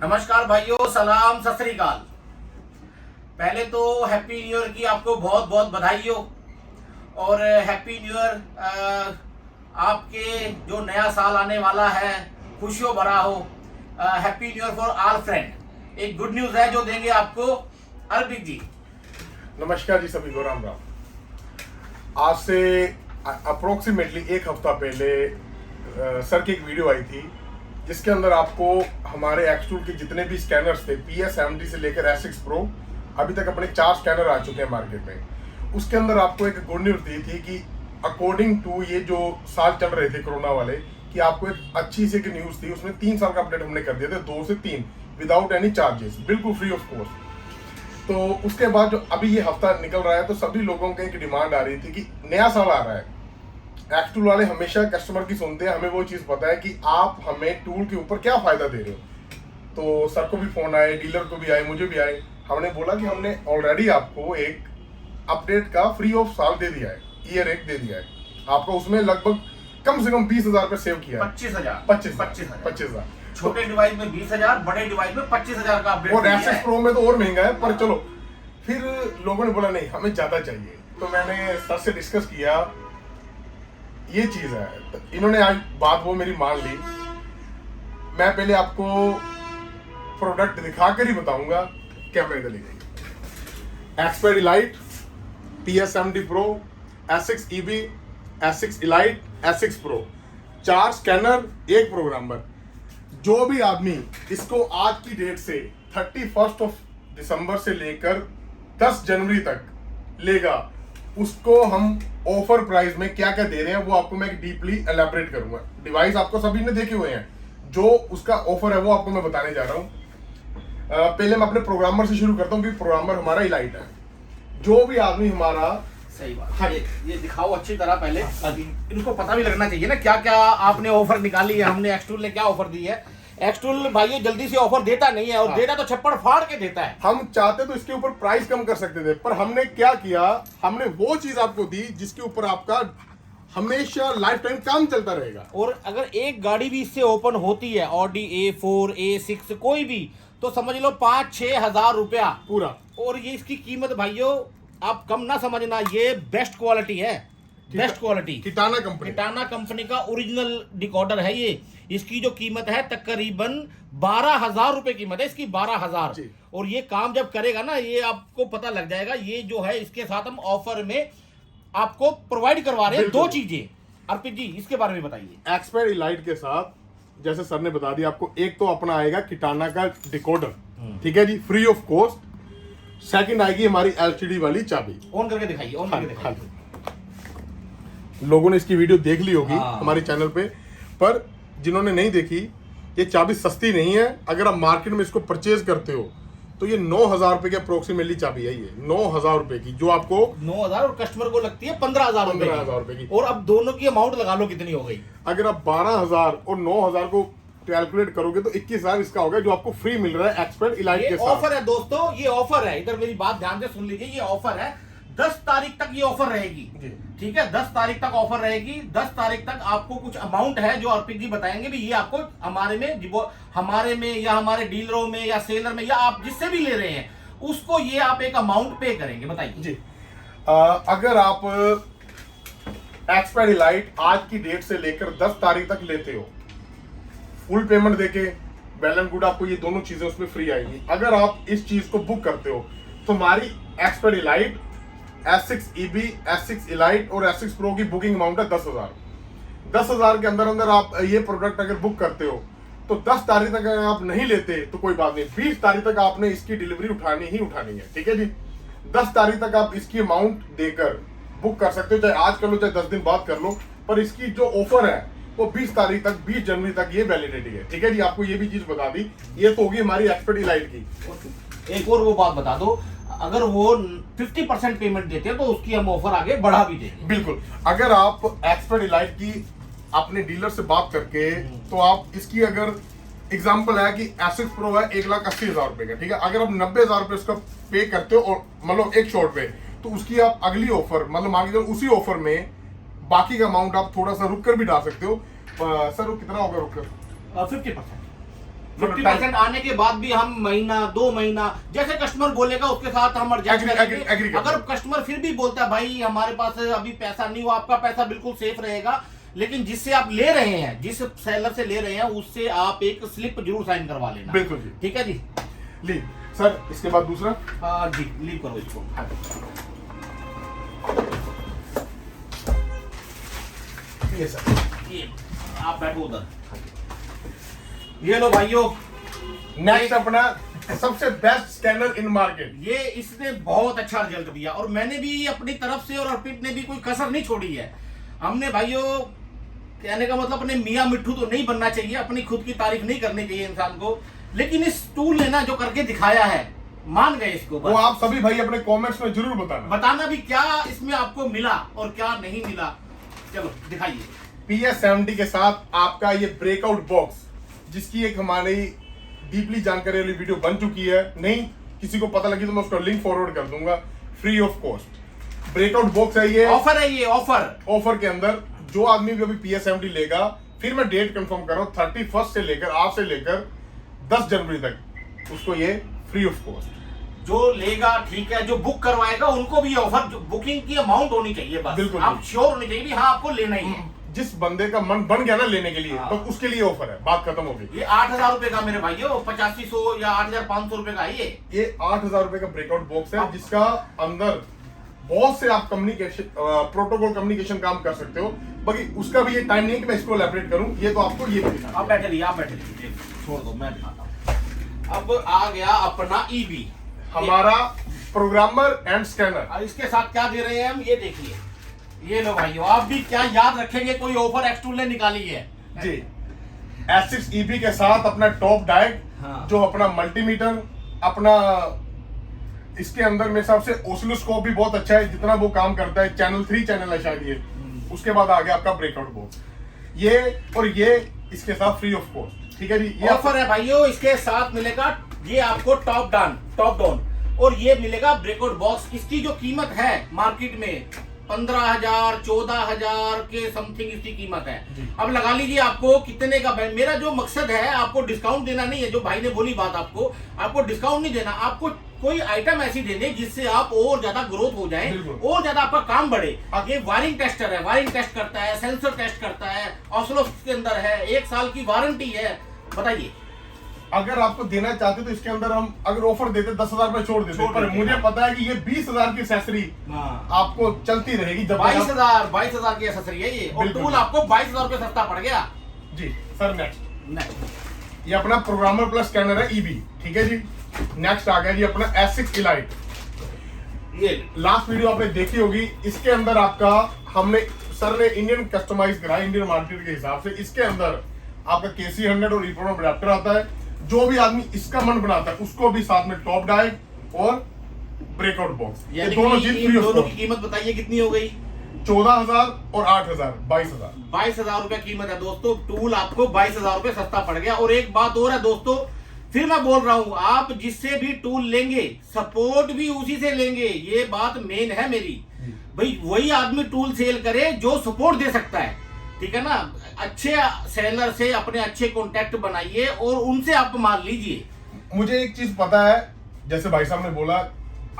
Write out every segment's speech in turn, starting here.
नमस्कार भाइयों, सलाम सत श्री अकाल। पहले तो हैप्पी न्यू ईयर की आपको बहुत बहुत बधाई हो और हैप्पी न्यू ईयर आपके जो नया साल आने वाला है खुशियों भरा हो। Happy new year for all friend. एक गुड न्यूज है जो देंगे आपको अर्पित जी। नमस्कार जी, सभी को राम राम। आज से अप्रोक्सीमेटली एक हफ्ता पहले सर की एक वीडियो आई थी जिसके अंदर आपको हमारे एक्सटूल के जितने भी स्कैनर्स थे PS70 से लेकर S6 Pro, अभी तक अपने 4 स्कैनर आ चुके हैं मार्केट में। उसके अंदर आपको एक गुड न्यूज दी थी कि अकॉर्डिंग टू ये जो साल चल रहे थे कोरोना वाले, कि आपको एक अच्छी सी एक न्यूज थी। उसमें 3 साल का अपडेट हमने कर दिया था, 2 से 3 विदाउट एनी चार्जेस, बिल्कुल फ्री ऑफ कॉस्ट। तो उसके बाद जो अभी ये हफ्ता निकल रहा है तो सभी लोगों की एक डिमांड आ रही थी कि नया साल आ रहा है। एक्सटूल वाले हमेशा कस्टमर की सुनते हैं, हमें वो चीज़ पता है कि आप हमें टूल के ऊपर क्या फ़ायदा दे रहे हो। तो सर को भी फ़ोन आए, डीलर को भी आए, मुझे भी आए। हमने बोला कि हमने ऑलरेडी आपको एक अपडेट का फ्री ऑफ साल दे दिया है, ईयर एक दे दिया है आपको। उसमें लगभग कम से कम 20,000 रुपये सेव किया है। 25,000 छोटे डिवाइस में 20,000, बड़े डिवाइस में 25,000 का अपडेट। और S6 Pro में तो और महंगा है, पर चलो फिर लोगों ने बोला नहीं हमें ज़्यादा चाहिए। तो मैंने सर से डिस्कस किया, ये चीज़ है। तो इन्होंने आज बात वो मेरी मान ली। मैं पहले आपको प्रोडक्ट दिखाकर ही बताऊंगा, कैमरा इधर ले जाइए। Expert elite, PS70 Pro, S6 EB, S6 elite, S6 Pro, 4 scanner, 1 programmer. जो भी आदमी इसको आज की डेट से 31 दिसंबर से लेकर 10 जनवरी तक लेगा, उसको हम ऑफर प्राइस में क्या क्या दे रहे हैं वो आपको मैं डीपली एलैबोरेट करूंगा। डिवाइस आपको सभी ने देखे हुए हैं, जो उसका ऑफर है वो आपको मैं बताने जा रहा हूं। पहले मैं अपने प्रोग्रामर से शुरू करता हूं कि प्रोग्रामर हमारा इलाइट है। जो भी आदमी हमारा, सही बात। हाँ, ये दिखाओ अच्छी तरह पहले, इनको पता भी लगना चाहिए ना क्या क्या आपने ऑफर निकाली है। हमने एक्सटूल ने क्या ऑफर दी है। एक्सटूल भाइयों जल्दी से ऑफर देता नहीं है, और देता तो छप्पड़ फाड़ के देता है। हम चाहते तो इसके ऊपर प्राइस कम कर सकते थे, पर हमने क्या किया, हमने वो चीज आपको दी जिसके ऊपर आपका हमेशा लाइफ टाइम काम चलता रहेगा। और अगर एक गाड़ी भी इससे ओपन होती है, ऑडी A4, A6 कोई भी, तो समझ लो 5-6 हजार रुपया पूरा। और ये इसकी कीमत भाइयों आप कम ना समझना, ये बेस्ट क्वालिटी है, बेस्ट क्वालिटी। किटाना कंपनी का ओरिजिनल डिकोडर है ये। इसकी जो कीमत है तकरीबन 12,000 रुपए कीमत है इसकी, 12,000। और ये काम जब करेगा ना, ये आपको पता लग जाएगा। ये जो है इसके साथ हम ऑफर में आपको प्रोवाइड करवा रहे हैं 2 चीजें। अर्पित जी इसके बारे में बताइए। एक्सपर्ट इलाइट के साथ जैसे सर ने बता दिया आपको, एक तो अपना आएगा किटाना का डिकोडर, ठीक है जी, फ्री ऑफ कॉस्ट। सेकंड आएगी हमारी LCD वाली चाबी। ऑन करके दिखाइए, ऑन करके दिखाइए। लोगों ने इसकी वीडियो देख ली होगी हमारे चैनल पे, पर जिन्होंने नहीं देखी, ये चाबी सस्ती नहीं है। अगर आप मार्केट में इसको परचेज करते हो तो ये 9,000 रुपए की अप्रोक्सीमेटली चाबी है। ये 9,000 रुपए की, जो आपको 9,000 और कस्टमर को लगती है 15,000 रुपए की। और अब दोनों की अमाउंट लगा लो कितनी हो गई। अगर आप 12,000 और 9,000 को कैलकुलेट करोगे तो 21,000 इसका होगा, जो आपको फ्री मिल रहा है एक्सपर्ट इलाइट के साथ। ऑफर है दोस्तों, ये ऑफर है। इधर मेरी बात ध्यान से सुन लीजिए, ये ऑफर है। 10 तारीख तक ये ऑफर रहेगी, ठीक है। 10 तारीख तक ऑफर रहेगी। 10 तारीख तक आपको कुछ अमाउंट है जो अर्पित जी बताएंगे भी, ये आपको हमारे में या हमारे डीलरों में या सेलर में या आप जिससे भी ले रहे हैं उसको ये आप एक अमाउंट पे करेंगे। बताइए जी। अगर आप एक्सपर्ट इलाइट आज की डेट से लेकर 10 तारीख तक लेते हो, फुल पेमेंट देके वेल एंड गुड, आपको ये दोनों चीजें उसमें फ्री आएगी। अगर आप इस चीज को बुक करते हो तो हमारी expert elite, S6 EB, S6 elite और S6 Pro की बुकिंग अमाउंट है 10,000। 10,000 के अंदर अंदर आप ये प्रोडक्ट अगर बुक करते हो तो 10 तारीख तक अगर आप नहीं लेते तो कोई बात नहीं, 20 तारीख तक आपने इसकी डिलीवरी उठानी ही उठानी है, ठीक है जी। 10 तारीख तक आप इसकी अमाउंट देकर बुक कर सकते हो, चाहे आज कर लो चाहे 10 दिन बाद कर लो। पर इसकी जो ऑफर है वो 20 तारीख तक, 20 जनवरी तक ये वैलिडिटी है, ठीक है जी। आपको ये भी चीज बता दी। ये तो होगी हमारी एक्सपर्ट इलाइट की। एक और वो बात बता दो, अगर वो 50% पेमेंट देते हैं तो उसकी हम ऑफर आगे बढ़ा भी देंगे। बिल्कुल। अगर आप एक्सपर्ट इलाइट की अपने डीलर से बात करके, तो आप इसकी अगर एग्जांपल है कि S6 Pro है 1,80,000 रुपए का, ठीक है। अगर आप 90,000 रुपए उसका पे करते हो और मतलब एक शॉट पे, तो उसकी आप अगली ऑफर मतलब मान लीजिए उसी ऑफर में बाकी का अमाउंट आप थोड़ा सा रुक कर भी डाल सकते हो। सर वो कितना होगा रुक कर? 50%। 50% आने के बाद भी हम महीना 2 महीना जैसे कस्टमर बोलेगा उसके साथ हम एडजस्ट करेंगे। अगर कस्टमर फिर भी बोलता है भाई हमारे पास अभी पैसा नहीं हुआ, आपका पैसा बिल्कुल सेफ रहेगा, लेकिन जिससे आप ले रहे हैं, जिस सेलर से ले रहे हैं, उससे आप एक स्लिप जरूर साइन करवा लेना। बिल्कुल जी, ठीक है जी। लीव सर, इसके बाद दूसरा। हाँ जी, लीव करो इसको। ये सर, ये आप बैठो उधर। ये लो भाइयों, नेक्स्ट अपना सबसे बेस्ट स्कैनर इन मार्केट। ये इसने बहुत अच्छा रिजल्ट दिया और मैंने भी अपनी तरफ से और अर्पित ने भी कोई कसर नहीं छोड़ी है। हमने भाइयों, कहने का मतलब अपने मियाँ मिट्ठू तो नहीं बनना चाहिए, अपनी खुद की तारीफ नहीं करनी चाहिए इंसान को, लेकिन इस टूल ने ना जो करके दिखाया है, मान गए इसको। वो आप सभी भाई अपने कमेंट्स में जरूर बताना भी क्या इसमें आपको मिला और क्या नहीं मिला। चलो दिखाइए। PS70 के साथ आपका ये ब्रेकआउट बॉक्स, जिसकी एक हमारी डीपली जानकारी वाली वीडियो बन चुकी है, नहीं किसी को पता लगी तो मैं उसका लिंक फॉरवर्ड कर दूंगा, free of cost breakout box है ये। ऑफर है ये, ऑफर के अंदर जो आदमी भी अभी PS70 लेगा, फिर मैं डेट कंफर्म कर रहा हूं, 31 से लेकर आज से लेकर 10 जनवरी तक उसको ये फ्री ऑफ कॉस्ट। जो लेगा ठीक है, जो बुक करवाएगा उनको भी ऑफर, जो बुकिंग की अमाउंट होनी चाहिए बस, बिल्कुल आप श्योर होनी चाहिए भी हाँ आपको लेना ही है। जिस बंदे का मन बन गया ना लेने के लिए, तो उसके लिए ऑफर है, बात खत्म हो गई। ये 8,000 रुपए का मेरे भाइयों, 8500 या 8,500 रुपए का ये 8,000 रुपए का ब्रेकआउट बॉक्स है, जिसका अंदर बहुत से आप कम्युनिकेशन प्रोटोकॉल कम्युनिकेशन काम कर सकते हो। बाकी उसका भी ये टाइम नहीं है कि मैं इसको एलैबोरेट करूं, ये तो आपको ये आप बैठे रहिए, छोड़ दो, मैं दिखाता हूं। अब आ गया अपना ईबी, हमारा प्रोग्रामर एंड स्कैनर। इसके साथ क्या दे रहे हैं हम, ये देखिए। ये लो भाइयों, आप भी क्या याद रखेंगे, कोई ऑफर एक्सटूल ने निकाली है जी। S6 EB के साथ अपना टॉप डायट, हाँ। जो अपना मल्टीमीटर, अपना इसके अंदर मेरे हिसाब से ऑसिलोस्कोप भी बहुत अच्छा है, जितना वो काम करता है। चैनल 3 चैनल है शायद ये। उसके बाद आ गया आपका ब्रेकआउट बॉक्स, ये और ये इसके साथ फ्री ऑफ कॉस्ट। ठीक है जी, ये ऑफर है भाइयों। इसके साथ मिलेगा ये आपको टॉप डाउन और ये मिलेगा ब्रेकआउट बॉक्स। इसकी जो कीमत है मार्केट में 15,000 14,000 के समथिंग इसकी कीमत है। अब लगा लीजिए आपको कितने का। मेरा जो मकसद है आपको डिस्काउंट देना नहीं है, जो भाई ने बोली बात, आपको डिस्काउंट नहीं देना, आपको कोई आइटम ऐसी देने जिससे आप और ज्यादा ग्रोथ हो जाए, और ज्यादा आपका काम बढ़े। ये वायरिंग टेस्टर है, वायरिंग टेस्ट करता है, सेंसर टेस्ट करता है, ऑसिलोस्कोप के अंदर है, 1 साल की वारंटी है। बताइए, अगर आपको देना चाहते तो इसके अंदर हम अगर ऑफर देते 10,000 रुपए छोड़ देते, पर मुझे पता है कि ये 20,000 की एक्सेसरी आपको चलती रहेगी। 22,000 की एक्सेसरी है ये, और टूल आपको 22,000 रुपए सस्ता पड़ गया जी। सर नेक्स्ट ये अपना प्रोग्रामर प्लस स्कैनर है EB। ठीक है जी। नेक्स्ट आ गया जी अपना S6 इलाइट। ये लास्ट वीडियो आपने देखी होगी, इसके अंदर आपका हमने सर ने इंडियन कस्टमाइज कराया इंडियन मार्केट के हिसाब से। इसके अंदर आपका KC100 और EPROM अडेप्टर आता है। जो भी आदमी इसका मन बनाता है उसको भी साथ में टॉप डाइव और ब्रेकआउट बॉक्स, ये दोनों चीज फ्री। दोनों की कीमत बताइए कितनी हो गई? 14,000 और 8,000, 22,000। 22,000 रुपए कीमत है दोस्तों। टूल आपको 22,000 रुपए सस्ता पड़ गया। और एक बात और है दोस्तों, फिर मैं बोल रहा हूं, आप जिससे भी टूल लेंगे सपोर्ट भी उसी से लेंगे। ये बात मेन है मेरी भाई, वही आदमी टूल सेल करे जो सपोर्ट दे सकता है। ठीक है ना, अच्छे सेलर से अपने अच्छे कॉन्टेक्ट बनाइए और उनसे आप माल लीजिए। मुझे एक चीज पता है, जैसे भाई साहब ने बोला,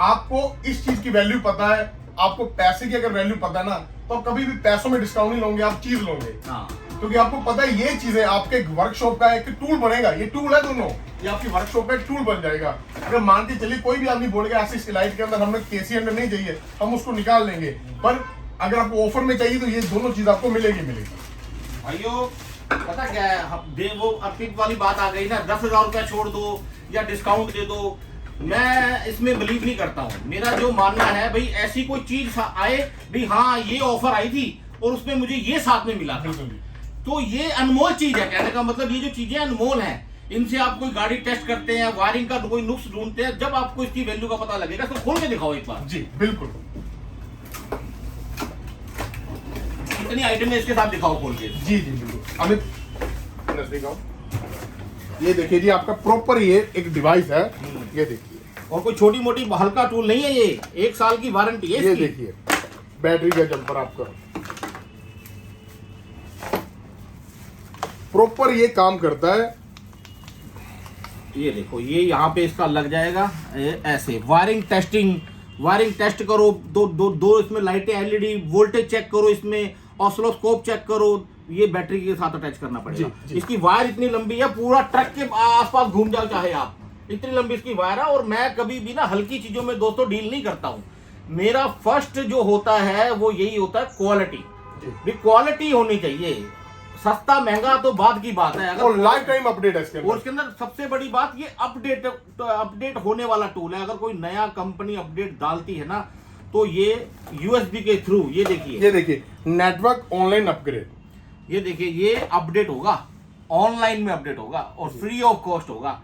आपको इस चीज की वैल्यू पता है, आपको पैसे की अगर वैल्यू पता है ना, तो आप कभी भी पैसों में डिस्काउंट नहीं लोगे, आप चीज लोगे। क्योंकि आपको पता है ये चीज है, आपके वर्कशॉप का एक टूल बनेगा। ये टूल है दोनों, ये आपकी वर्कशॉप का एक टूल बन जाएगा। अगर मान के चलिए कोई भी आदमी बोलेगा S6 इलाइट के अंदर हमें KC100 नहीं चाहिए, हम उसको निकाल लेंगे, पर अगर आपको ऑफर में चाहिए तो ये दोनों चीज आपको मिलेगी। भाइयों पता क्या है, वो अर्पित वाली बात आ गई ना, 10,000 रुपया छोड़ दो या डिस्काउंट दे दो, मैं इसमें बिलीव नहीं करता हूँ। मेरा जो मानना है भाई, ऐसी कोई चीज आए भाई, हाँ ये ऑफर आई थी और उसमें मुझे ये साथ में मिला था, तो ये अनमोल चीज है। कहने का मतलब ये जो चीजें अनमोल हैं, इनसे आप कोई गाड़ी टेस्ट करते हैं, वायरिंग का कोई नुक्स ढूंढते हैं, जब आपको इसकी वैल्यू का पता लगेगा तो खोल के दिखाओ एक बार। जी बिल्कुल। कितनी आइटम है इसके साथ दिखाओ खोल के। जी जी बिल्कुल। अमित नजदीक आओ, ये देखिए जी, आपका प्रॉपर ये एक डिवाइस है, ये देखिए, और कोई छोटी मोटी हल्का टूल नहीं है, ये 1 साल की वारंटी है। ये देखिए बैटरी का जंपर आपका प्रॉपर ये काम करता है। ये देखो, ये यहाँ पे इसका लग जाएगा ऐसे। वायरिंग टेस्ट करो, दो इसमें लाइटें एलईडी, वोल्टेज चेक करो, इसमें ऑसिलोस्कोप चेक करो। ये बैटरी के साथ अटैच करना पड़ेगा। इसकी वायर इतनी लंबी है, पूरा ट्रक के आसपास घूम जाओ चाहे आप, इतनी लंबी इसकी वायर है। और मैं कभी भी ना हल्की चीजों में दोस्तों डील नहीं करता हूँ। मेरा फर्स्ट जो होता है वो यही होता है, क्वालिटी। भी क्वालिटी होनी चाहिए। सस्ता महंगा तो बाद की बात है, अगर लाइफ टाइम अपडेट है इसके अंदर। और उसके अंदर सबसे बड़ी बात ये अपडेट होने वाला टूल है। अगर कोई नया कंपनी अपडेट डालती है ना, तो ये यूएसबी के थ्रू, ये देखिए नेटवर्क ऑनलाइन अपग्रेड, ये देखिए, ये अपडेट होगा, ऑनलाइन में अपडेट होगा और फ्री ऑफ कॉस्ट होगा।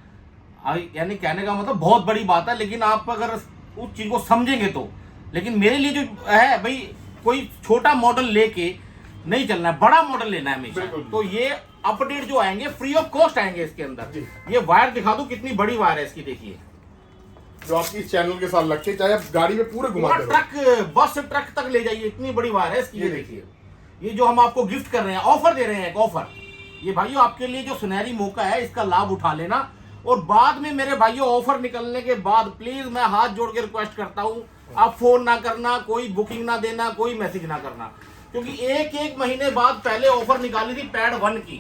यानी कहने का मतलब बहुत बड़ी बात है, लेकिन आप अगर उस चीज को समझेंगे तो। लेकिन मेरे लिए जो है भाई, कोई छोटा मॉडल लेके नहीं चलना है, बड़ा मॉडल लेना है हमेशा। तो ये अपडेट जो आएंगे फ्री ऑफ कॉस्ट आएंगे इसके अंदर। ये वायर दिखा दूं, कितनी बड़ी वायर है इसकी, देखिए, जो आपकी इस चैनल के साथ लगती है, चाहे आप गाड़ी में पूरे घुमाते हो, ट्रक, बस ट्रक तक ले जाइए, इतनी बड़ी वायर है इसकी। ये देखिए, ये जो हम आपको गिफ्ट कर रहे हैं, ऑफर दे रहे हैं, एक ऑफर। ये भाइयों आपके लिए जो सुनहरी मौका है, इसका लाभ उठा लेना। और बाद में मेरे भाइयों, ऑफर निकलने के बाद प्लीज मैं हाथ जोड़ के रिक्वेस्ट करता हूं, आप फोन ना करना, कोई बुकिंग ना देना, कोई मैसेज ना करना, क्योंकि एक महीने बाद पहले ऑफर निकाली थी पैड 1 की।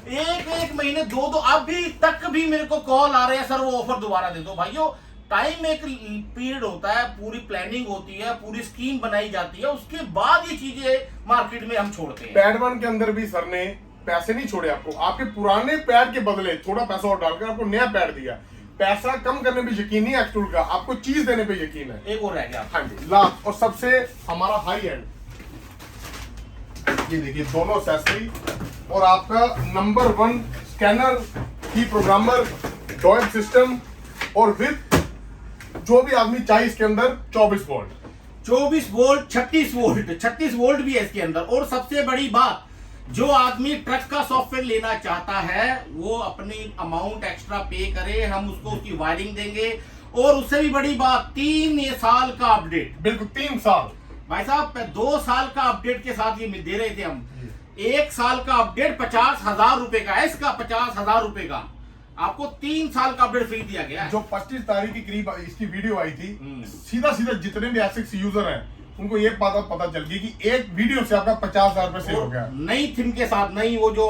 एक महीने दो अभी तक भी मेरे को कॉल आ रहे हैं, सर वो ऑफर दोबारा दे दो। भाइयों टाइम एक पीरियड होता है, पूरी प्लानिंग होती है, पूरी स्कीम बनाई जाती है, उसके बाद ये चीजें मार्केट में हम छोड़ते हैं। पैड 1 के अंदर भी सर ने पैसे नहीं छोड़े आपको, आपके पुराने पैड के बदले थोड़ा पैसा और डालकर आपको नया पैड दिया। पैसा कम करने पे यकीन नहीं एक्सटूल का, आपको चीज देने पे यकीन है। एक और रह गया। हाँ जी, लास्ट और सबसे हमारा हाई एंड, ये देखिए दोनों एक्सेसरी और आपका नंबर 1 स्कैनर, की प्रोग्रामर, डॉयल सिस्टम और विद जो भी आदमी चाहिए इसके अंदर 24 वोल्ट, 36 वोल्ट भी है इसके अंदर। और सबसे बड़ी बात, जो आदमी ट्रक का सॉफ्टवेयर लेना चाहता है वो अपनी अमाउंट एक्स्ट्रा पे करे, हम उसको उसकी वायरिंग देंगे। और उससे भी बड़ी बात, 3 साल का अपडेट। बिल्कुल 3 साल भाई साहब, 2 साल का अपडेट के साथ ये दे रहे थे हम। 1 साल का अपडेट 50,000 रुपए का है, इसका 50,000 रुपए का आपको 3 साल का अपडेट फ्री दिया गया है। जो 25 तारीख के करीब इसकी वीडियो आई थी, सीधा जितने भी एसिक्स यूजर हैं उनको ये पता चल गई कि एक वीडियो से आपका 50,000 रुपए सेव हो गया। नई थीम के साथ, नई वो जो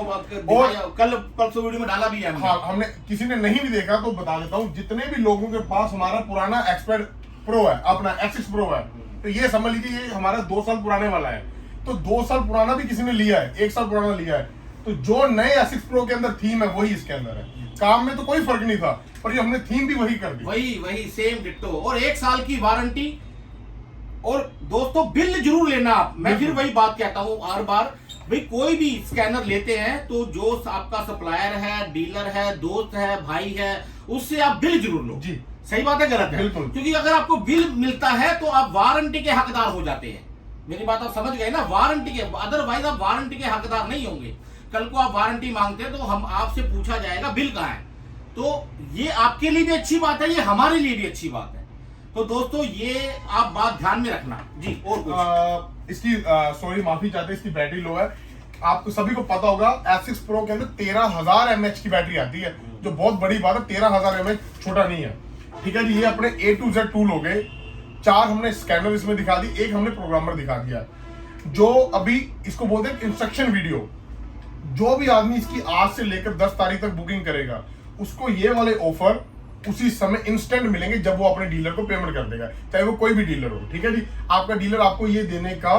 कल वीडियो में डाला भी है। हाँ, हमने किसी ने नहीं भी देखा तो बता देता हूँ, जितने भी लोगों के पास हमारा पुराना एक्सपर्ट प्रो है, अपना एक्सिस प्रो है, तो ये समझ लीजिए ये हमारा 2 साल पुराने वाला है। तो 2 साल पुराना भी किसी ने लिया है, 1 साल पुराना लिया है, तो जो नए एसिक्स प्रो के अंदर थीम है वही इसके अंदर है। काम में तो कोई फर्क नहीं था, पर ये हमने थीम भी वही कर दी, वही सेम डिट्टो। और 1 साल की वारंटी। और दोस्तों बिल जरूर लेना आप, मैं फिर वही बात कहता हूँ हर बार, भाई कोई भी स्कैनर लेते हैं तो जो आपका सप्लायर है, डीलर है, दोस्त है, भाई है, उससे आप बिल जरूर लो। जी सही बात है, गलत है? बिल्कुल। क्योंकि अगर आपको बिल मिलता है तो आप वारंटी के हकदार हो जाते हैं। मेरी बात आप समझ गए ना, वारंटी के, अदरवाइज आप वारंटी के हकदार नहीं होंगे। कल को आप वारंटी मांगते हैं तो हम आपसे पूछा जाएगा बिल कहाँ है। तो ये आपके लिए भी अच्छी बात है, ये हमारे लिए भी अच्छी बात है। तो दोस्तों ये आप बात ध्यान में रखना जी। और कुछ इसकी सॉरी माफी चाहते हैं, इसकी बैटरी लो है। आपको सभी को पता होगा S6 Pro के अंदर 13,000 mAh की बैटरी आती है, जो बहुत बड़ी बात है। 13,000 mAh छोटा नहीं है, ठीक है जी। ये अपने A to Z टूल हो गए। 4 हमने स्कैनर इसमें दिखा दी, 1 हमने प्रोग्रामर दिखा दिया। जो अभी इसको बोलते हैं इंस्ट्रक्शन वीडियो, जो भी आदमी इसकी आज से लेकर 10 तारीख तक बुकिंग करेगा उसको ये वाले ऑफर उसी समय इंस्टेंट मिलेंगे जब वो अपने डीलर को पेमेंट कर देगा, चाहे वो कोई भी डीलर हो, ठीक है जी। आपका डीलर आपको ये देने का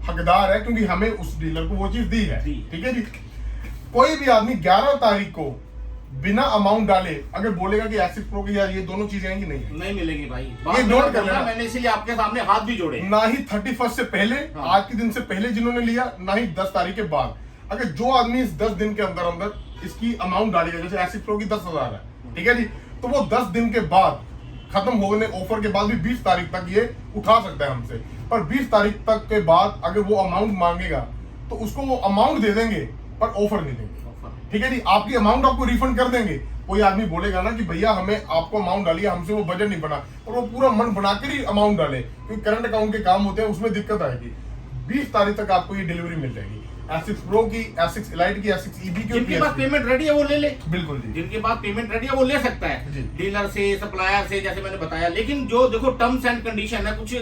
हकदार है क्योंकि हमें उस डीलर को वो चीज दी है, ठीक है जी। कोई भी आदमी 11 तारीख को बिना अमाउंट डाले अगर बोलेगा कि S6 Pro की यार ये दोनों चीजें आएंगी, नहीं मिलेगी भाई। ये नोट कर लेना, मैंने इसीलिए आपके सामने हाथ भी जोड़े। ना ही 31 से पहले, आज के दिन से पहले जिन्होंने लिया, ना ही 10 तारीख के बाद। अगर जो आदमी इस 10 दिन के अंदर अंदर इसकी अमाउंट डालेगा, जैसे S6 Pro की 10,000 है, ठीक है जी, तो वो 10 दिन के बाद खत्म होने ऑफर के बाद भी 20 तारीख तक ये उठा सकता है हमसे। पर 20 तारीख तक के बाद अगर वो अमाउंट मांगेगा तो उसको वो अमाउंट दे देंगे पर ऑफर नहीं देंगे, ठीक है जी। आपकी अमाउंट आपको रिफंड कर देंगे। कोई आदमी बोलेगा ना कि भैया हमें आपको अमाउंट डालिए, हमसे वो बजट नहीं बना, और वो पूरा मन बनाकर ही अमाउंट डाले, क्योंकि करंट अकाउंट के काम होते हैं, उसमें दिक्कत आएगी। 20 तारीख तक आपको ये डिलीवरी मिल जाएगी। S6 Pro की, S6 Elite की, S6 EB की, जिनके पास पेमेंट रेडी है वो ले ले। बिल्कुल जी, जिनके पास पेमेंट रेडी है वो ले सकता है डीलर से, सप्लायर से, जैसे मैंने बताया। लेकिन जो देखो टर्म्स एंड कंडीशन है, कुछ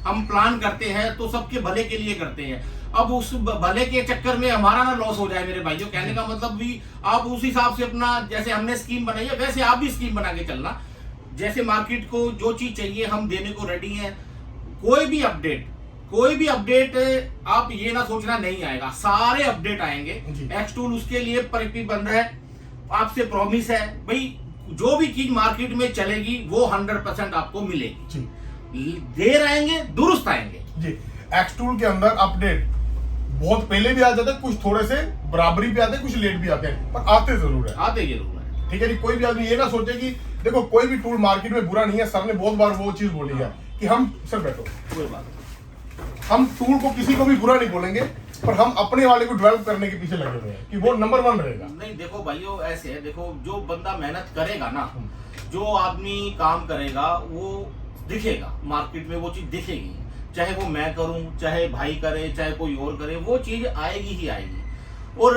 हम प्लान करते हैं तो सबके भले के लिए करते हैं। अब उस भले के चक्कर में हमारा ना लॉस हो जाए मेरे भाइयों, कहने का मतलब भी आप उस हिसाब से अपना, जैसे हमने स्कीम बनाई है वैसे आप भी स्कीम बना के चलना। जैसे मार्केट को जो चीज चाहिए हम देने को रेडी हैं। कोई भी अपडेट आप ये ना सोचना नहीं आएगा, सारे अपडेट आएंगे। एक्स टूल उसके लिए प्रतिबंध है, आपसे प्रॉमिस है भाई, जो भी चीज मार्केट में चलेगी वो 100% आपको मिलेगी। देर आएंगे दुरुस्त आएंगे जी। एक्स टूल के अंदर अपडेट बहुत पहले भी आ जाते हैं, कुछ थोड़े से बराबरी भी आते हैं, कुछ लेट भी आते हैं, पर आते जरूर है। ठीक है जी। कोई भी आदमी ये ना सोचे कि देखो कोई भी टूल मार्केट में बुरा नहीं है। सर ने बहुत बार वो चीज बोली है कि हम, सर बैठो, कोई बात, हम टूल को किसी को भी बुरा नहीं बोलेंगे, पर हम अपने वाले को डेवलप करने के पीछे लगे हुए हैं कि वो नंबर 1 रहेगा। नहीं देखो भाइयों, ऐसे है, देखो जो बंदा मेहनत करेगा ना, जो आदमी काम करेगा वो दिखेगा मार्केट में, वो चीज दिखेगी। चाहे वो मैं करूं, चाहे भाई करे, चाहे कोई और करे, वो चीज आएगी ही आएगी। और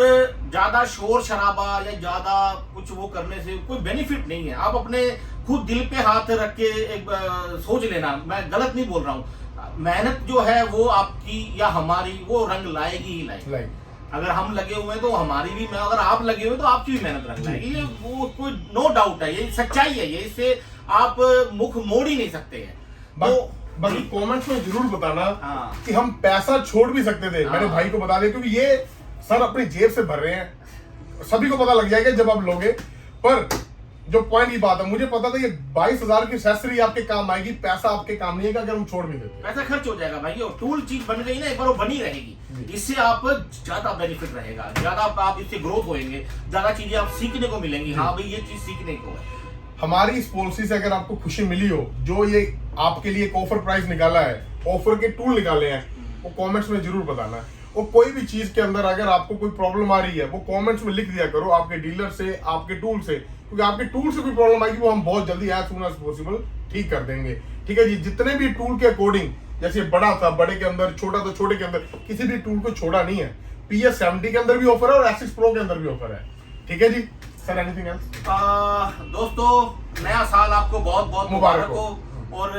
ज्यादा शोर शराबा या ज्यादा कुछ वो करने से कोई बेनिफिट नहीं है। आप अपने खुद दिल पे हाथ रख के एक सोच लेना, मैं गलत नहीं बोल रहा हूँ। मेहनत जो है वो आपकी या हमारी वो रंग लाएगी ही लाएगी। अगर हम लगे हुए हैं तो हमारी भी, अगर आप लगे हुए तो आपकी भी मेहनत रंग लाएगी। ये वो कोई नो डाउट है, ये सच्चाई है, ये इससे आप मुख मोड़ ही नहीं सकते हैं। तो बाकी कमेंट्स में जरूर बताना कि हम पैसा छोड़ भी सकते थे। मैंने भाई को बता दिया, क्योंकि ये सर अपनी जेब से भर रहे हैं, सभी को पता लग जाएगा जब आप लोगे। पर जो पॉइंट की बात है, मुझे पता था ये 22,000 की एक्सेसरी आपके काम आएगी, पैसा आपके काम नहीं आएगा अगर हम छोड़ भी देते। पैसा खर्च हो जाएगा भाई, टूल चीज बन गई ना एक बार, वो बनी रहेगी। इससे आप ज्यादा बेनिफिट रहेगा, ज्यादा आप इससे ग्रोथ होएंगे, ज्यादा चीजें आप सीखने को मिलेंगी। हाँ भाई ये चीज सीखने को है। हमारी इस पॉलिसी से अगर आपको खुशी मिली हो, जो ये आपके लिए एक ऑफर प्राइस निकाला है, ऑफर के टूल निकाले हैं, वो कमेंट्स में जरूर बताना। और कोई भी चीज के अंदर अगर आपको कोई प्रॉब्लम आ रही है, वो कमेंट्स में लिख दिया करो, आपके डीलर से, आपके टूल से, क्योंकि आपके टूल से कोई प्रॉब्लम आएगी वो हम बहुत जल्दी एज सून एज पॉसिबल ठीक कर देंगे। ठीक है जी। जितने भी टूल के अकॉर्डिंग, जैसे बड़ा था बड़े के अंदर, छोटा तो छोटे के अंदर, किसी भी टूल को छोड़ा नहीं है। PS70 के अंदर भी ऑफर है और S6 Pro के अंदर भी ऑफर है। ठीक है जी। Sir anything else? दोस्तों नया साल आपको बहुत बहुत मुबारक हो। और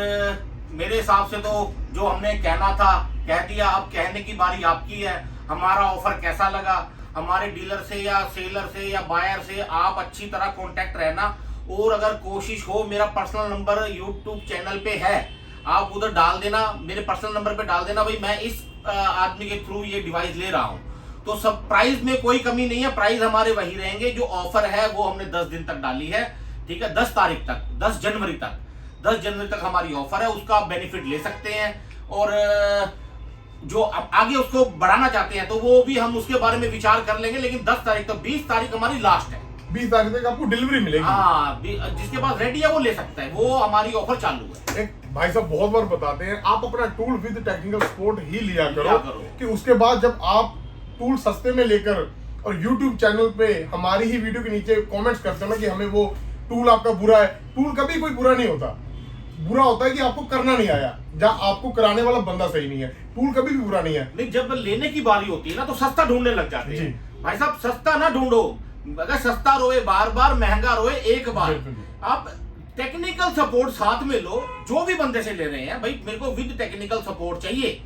मेरे हिसाब से तो जो हमने कहना था कह दिया, अब कहने की बारी आपकी है। हमारा ऑफर कैसा लगा, हमारे डीलर से या सेलर से या बायर से आप अच्छी तरह कांटेक्ट रहना। और अगर कोशिश हो, मेरा पर्सनल नंबर यूट्यूब चैनल पे है, आप उधर डाल देना, मेरे पर्सनल नंबर पे डाल देना भाई मैं इस आदमी के थ्रू ये डिवाइस ले रहा हूँ। तो सब प्राइस में कोई कमी नहीं है, प्राइस हमारे वही रहेंगे। जो ऑफर है वो हमने 10 दिन तक डाली है। ठीक है, 10 तारीख तक, 10 जनवरी तक हमारी ऑफर है, उसका आप बेनिफिट ले सकते हैं। और जो आगे उसको बढ़ाना चाहते हैं तो वो भी हम उसके बारे में विचार कर लेंगे। लेकिन 10 तारीख तक, 20 तारीख हमारी लास्ट है। 20 तारीख तक आपको डिलीवरी मिलेगी। हाँ, जिसके पास रेडी है वो ले सकता है, वो हमारी ऑफर चालू है। एक भाई साहब बहुत बार बताते हैं, आप अपना टूल विद टेक्निकल सपोर्ट ही लिया करो कि उसके बाद जब आप टूल सस्ते में लेकर और YouTube चैनल पे हमारी ही वीडियो के नीचे कमेंट्स करते हो ना कि हमें वो टूल आपका बुरा है। टूल कभी कोई बुरा नहीं होता, बुरा होता है कि आपको करना नहीं आया, जहाँ आपको कराने वाला बंदा सही नहीं है। टूल कभी भी बुरा नहीं है। नहीं, जब लेने की बारी होती है ना तो सस्ता ढूंढने लग जाते हैं। भाई साहब सस्ता ना ढूंढो, अगर सस्ता रोए बार बार, महंगा रोए एक बार। आप टेक्निकल सपोर्ट साथ में लो, जो भी बंदे से ले रहे हैं भाई मेरे को विद टेक्निकल सपोर्ट चाहिए।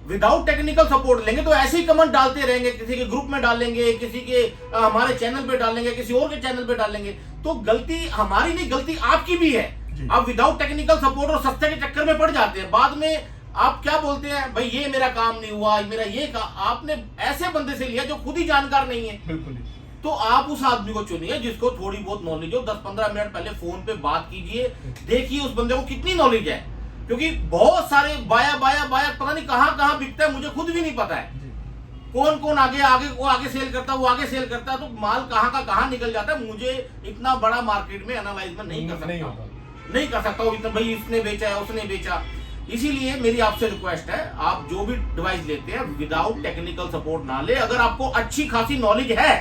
विदाउट टेक्निकल सपोर्ट लेंगे तो ऐसे ही कमेंट डालते रहेंगे, किसी के ग्रुप में डालेंगे, किसी के हमारे चैनल पे डालेंगे, किसी और के चैनल पे डालेंगे, तो गलती हमारी नहीं, गलती आपकी भी है। आप विदाउट टेक्निकल सपोर्ट और सस्ते के चक्कर में पड़ जाते हैं। बाद में आप क्या बोलते हैं, भाई ये मेरा काम नहीं हुआ, मेरा ये आपने ऐसे बंदे से लिया जो खुद ही जानकार नहीं है। बिल्कुल। तो आप उस आदमी को चुनिए जिसको थोड़ी बहुत नॉलेज हो। 10-15 मिनट पहले फोन पे बात कीजिए, देखिए उस बंदे को कितनी नॉलेज है। क्योंकि बहुत सारे बाया पता नहीं कहाँ बिकता है, मुझे खुद भी नहीं पता है। कौन आगे सेल करता है, वो आगे सेल करता है, तो माल कहाँ का कहाँ निकल जाता है। मुझे इतना बड़ा मार्केट में एनालाइज नहीं कर सकता हूँ, भाई इसने बेचा है, उसने बेचा। इसीलिए मेरी आपसे रिक्वेस्ट है, आप जो भी डिवाइस लेते हैं विदाउट टेक्निकल सपोर्ट ना ले। अगर आपको अच्छी खासी नॉलेज है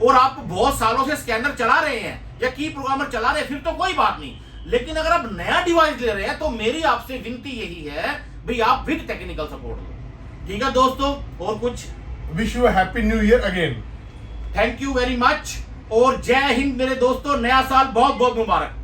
और आप बहुत सालों से स्कैनर चला रहे हैं या की प्रोग्रामर चला रहे हैं, फिर तो कोई बात नहीं। लेकिन अगर आप नया डिवाइस ले रहे हैं तो मेरी आपसे विनती यही है, भाई आप विद टेक्निकल सपोर्ट लो। ठीक है दोस्तों, और कुछ wish you happy new year again. Thank you very much और जय हिंद मेरे दोस्तों, नया साल बहुत बहुत मुबारक।